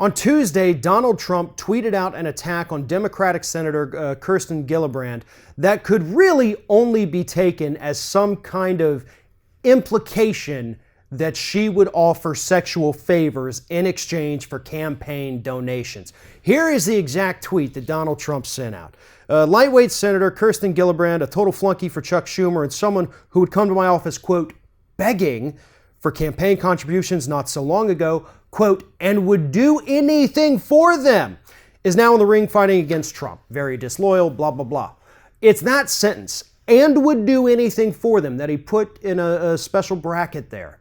On Tuesday, Donald Trump tweeted out an attack on Democratic Senator Kirsten Gillibrand that could really only be taken as some kind of implication that she would offer sexual favors in exchange for campaign donations. Here is the exact tweet that Donald Trump sent out. Lightweight Senator Kirsten Gillibrand, a total flunky for Chuck Schumer and someone who would come to my office, quote, begging for campaign contributions not so long ago, quote, and would do anything for them, is now in the ring fighting against Trump. Very disloyal, blah, blah, blah. It's that sentence, and would do anything for them, that he put in a special bracket there,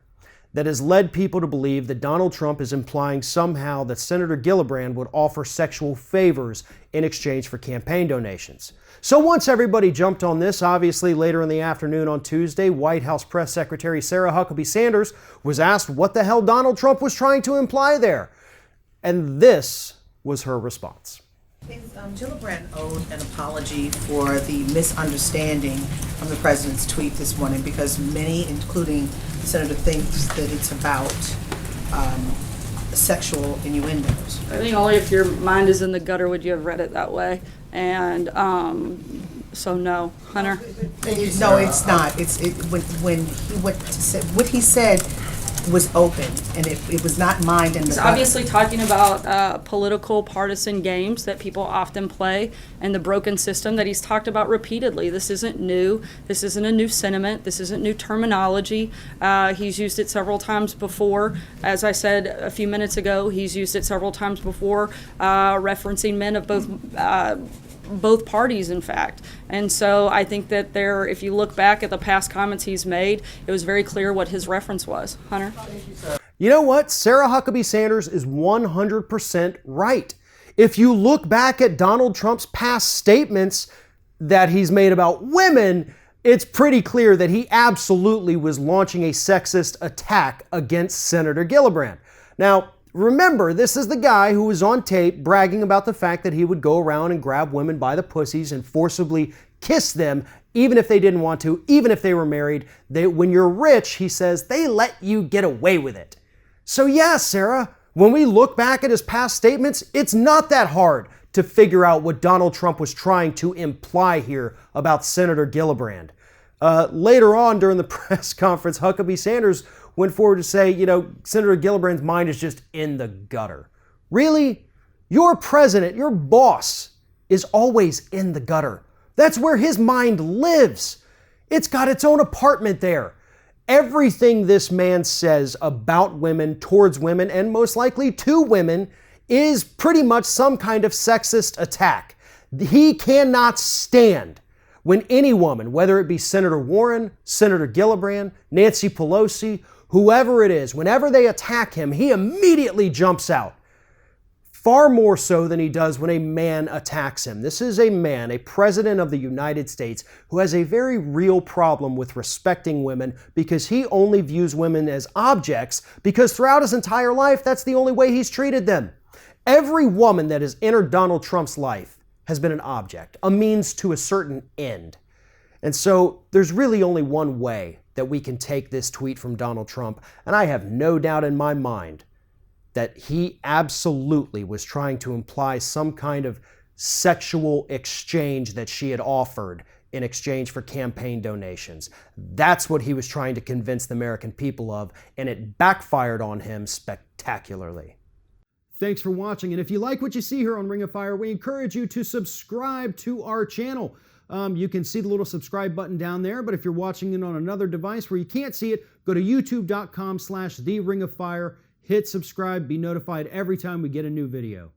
that has led people to believe that Donald Trump is implying somehow that Senator Gillibrand would offer sexual favors in exchange for campaign donations. So once everybody jumped on this, obviously later in the afternoon on Tuesday, White House Press Secretary Sarah Huckabee Sanders was asked what the hell Donald Trump was trying to imply there. And this was her response. Gillibrand owed an apology for the misunderstanding of the president's tweet this morning because many, including the senator, thinks that it's about sexual innuendos. I think only if your mind is in the gutter would you have read it that way. And so no, Hunter. No, it's not. When he went to say what he said was open, and it was not mined in the. He's obviously talking about political partisan games that people often play and the broken system that he's talked about repeatedly. This isn't new. This isn't a new sentiment. This isn't new terminology. He's used it several times before. As I said a few minutes ago, he's used it several times before, referencing men of both parties, in fact. And so I think that if you look back at the past comments he's made, it was very clear what his reference was. Hunter? You know what? Sarah Huckabee Sanders is 100% right. If you look back at Donald Trump's past statements that he's made about women, it's pretty clear that he absolutely was launching a sexist attack against Senator Gillibrand. Now, remember, this is the guy who was on tape bragging about the fact that he would go around and grab women by the pussies and forcibly kiss them, even if they didn't want to, even if they were married. When you're rich, he says, they let you get away with it. So yeah, Sarah, when we look back at his past statements, it's not that hard to figure out what Donald Trump was trying to imply here about Senator Gillibrand. Later on during the press conference, Huckabee Sanders went forward to say, Senator Gillibrand's mind is just in the gutter. Really? Your president, your boss, is always in the gutter. That's where his mind lives. It's got its own apartment there. Everything this man says about women, towards women, and most likely to women, is pretty much some kind of sexist attack. He cannot stand when any woman, whether it be Senator Warren, Senator Gillibrand, Nancy Pelosi, whoever it is, whenever they attack him, he immediately jumps out. Far more so than he does when a man attacks him. This is a man, a president of the United States, who has a very real problem with respecting women because he only views women as objects because throughout his entire life, that's the only way he's treated them. Every woman that has entered Donald Trump's life has been an object, a means to a certain end. And so there's really only one way that we can take this tweet from Donald Trump, and I have no doubt in my mind that he absolutely was trying to imply some kind of sexual exchange that she had offered in exchange for campaign donations. That's what he was trying to convince the American people of, and it backfired on him spectacularly. Thanks for watching, and if you like what you see here on Ring of Fire, we encourage you to subscribe to our channel. You can see the little subscribe button down there, but if you're watching it on another device where you can't see it, go to youtube.com/TheRingOfFire, hit subscribe, be notified every time we get a new video.